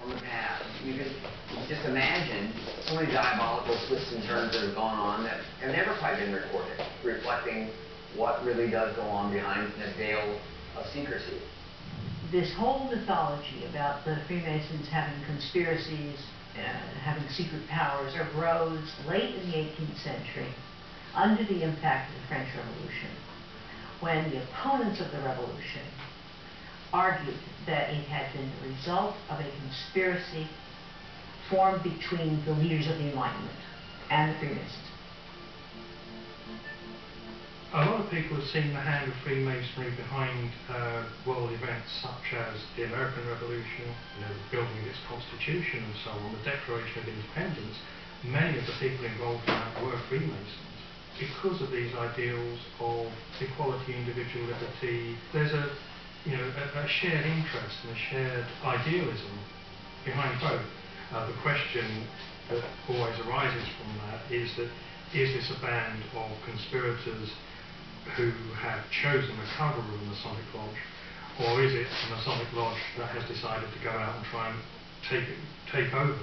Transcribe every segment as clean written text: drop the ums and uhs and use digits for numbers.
from the past. You can just imagine so many diabolical twists and turns that have gone on that have never quite been recorded, reflecting what really does go on behind the veil of secrecy. This whole mythology about the Freemasons having conspiracies, having secret powers, arose late in the 18th century under the impact of the French Revolution, when the opponents of the revolution argued that it had been the result of a conspiracy formed between the leaders of the Enlightenment and the Freemasons. A lot of people have seen the hand of Freemasonry behind world events such as the American Revolution, the building of its constitution and so on, the Declaration of Independence. Many of the people involved in that were Freemasons. Because of these ideals of equality, individual liberty, there's a shared interest and a shared idealism behind both. The question that always arises from that is this a band of conspirators who have chosen the cover of the Masonic Lodge, or is it a Masonic Lodge that has decided to go out and try and take over?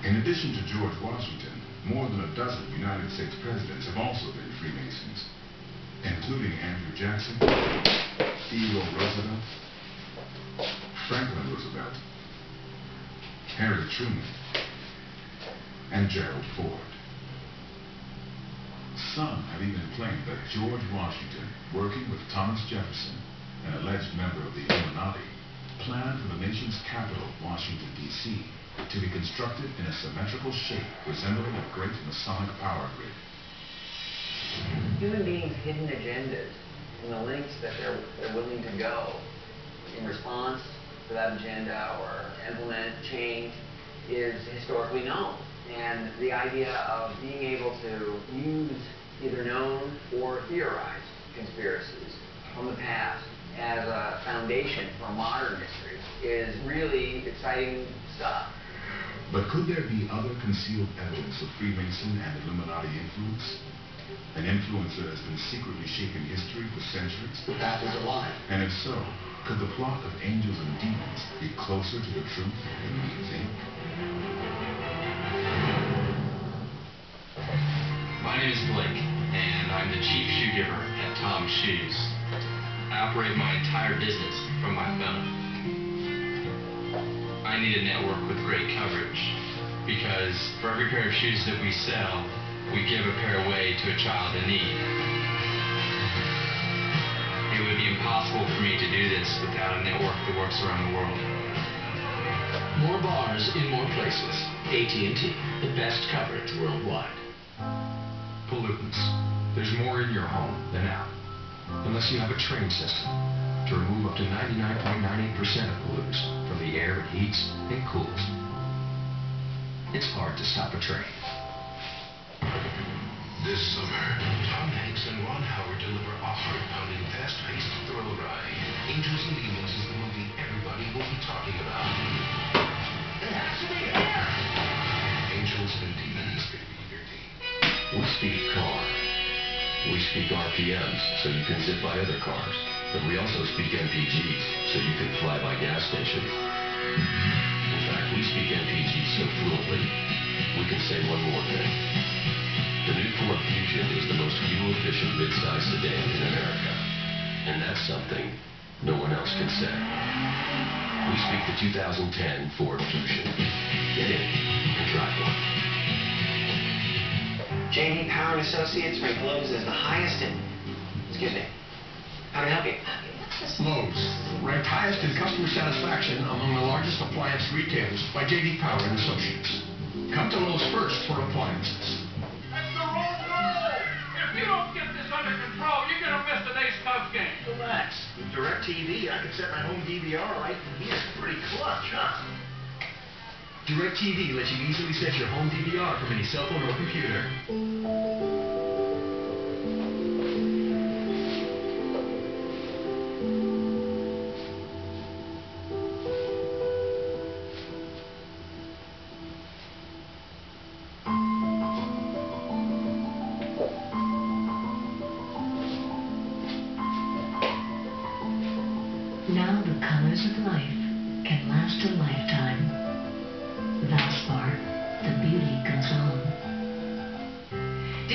In addition to George Washington, more than a dozen United States presidents have also been Freemasons, including Andrew Jackson, Theodore Roosevelt, Franklin Roosevelt, Harry Truman, and Gerald Ford. Some have even claimed that George Washington, working with Thomas Jefferson, an alleged member of the Illuminati, planned for the nation's capital, Washington, D.C., to be constructed in a symmetrical shape resembling a great Masonic power grid. Human beings' hidden agendas and the lengths that they're willing to go in response to that agenda or implement change is historically known. And the idea of being able to use either known or theorized conspiracies from the past as a foundation for modern history is really exciting stuff. But could there be other concealed evidence of Freemason and Illuminati influence? An influence that has been secretly shaping history for centuries? The path is alive. And if so, could the plot of angels and demons be closer to the truth than we think? My name is Blake, and I'm the chief shoe giver at Tom's Shoes. I operate my entire business from my phone. I need a network with great coverage, because for every pair of shoes that we sell, we give a pair away to a child in need. It would be impossible for me to do this without a network that works around the world. More bars in more places. AT&T, the best coverage worldwide. Pollutants. There's more in your home than out. Unless you have a train system to remove up to 99.98% of pollutants from the air it heats and cools. It's hard to stop a train. This summer, Tom Hanks and Ron Howard deliver a heart-pounding, fast-paced thrill ride. Angels and Demons is the movie everybody will be talking about. It has to be here! Angels and Demons, baby. We speak car. We speak RPMs, so you can zip by other cars. But we also speak MPGs, so you can fly by gas stations. In fact, we speak MPGs so fluently, we can say one more thing. The new Ford Fusion is the most fuel-efficient midsize sedan in America. And that's something no one else can say. We speak the 2010 Ford Fusion. Get in and drive one. J.D. Power & Associates ranked Lowe's as the highest in... Excuse me. How can I help you? Lowe's, ranked highest in customer satisfaction among the largest appliance retailers by J.D. Power & Associates. Come to Lowe's first for appliances. That's the wrong goal! If you don't get this under control, you're going to miss today's Cubs game. Relax. With DirecTV, I can set my home DVR right from here. It's pretty clutch, huh? DirecTV lets you easily set your home DVR from any cell phone or computer. Now the colors of life can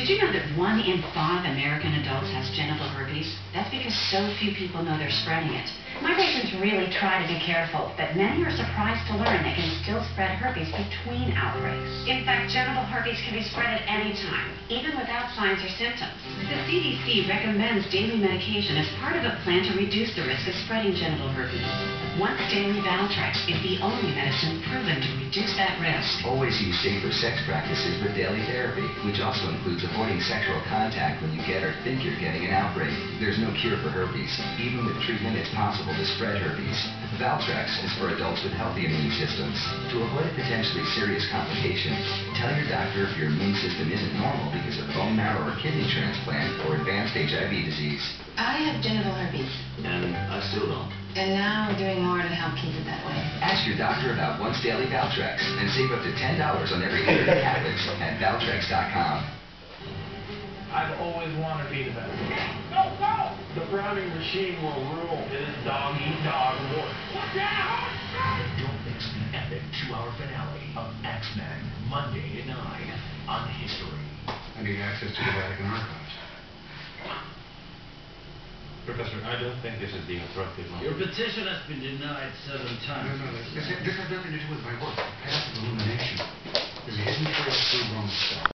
Did you know that 1 in 5 American adults has genital herpes? That's because so few people know they're spreading it. My patients really try to be careful, but many are surprised to learn they can still spread herpes between outbreaks. In fact, genital herpes can be spread at any time, even without signs or symptoms. The CDC recommends daily medication as part of a plan to reduce the risk of spreading genital herpes. Once daily Valtrex is the only medicine proven to reduce that risk. Always use safer sex practices with daily therapy, which also includes avoiding sexual contact when you get or think you're getting an outbreak. There's no cure for herpes. Even with treatment, it's possible to spread herpes. Valtrex is for adults with healthy immune systems. To avoid a potentially serious complication, tell your doctor if your immune system isn't normal because of bone marrow or kidney transplant or advanced HIV disease. I have genital herpes, And I still don't. and now I'm doing more to help keep it that way. Ask your doctor about once daily Valtrex and save up to $10 on every 100 tablets at Valtrex.com. I've always wanted to be the best. The Browning machine will rule. It is dog eat dog war. Watch out! Don't miss the epic 2-hour finale of X-Men, Monday at 9 on History. I need access to the Vatican archives. Professor, I don't think this is the authoritative moment. Your petition has been denied 7 times. No, this has nothing to do with my work. The path of illumination is a hidden trail through Roman stuff.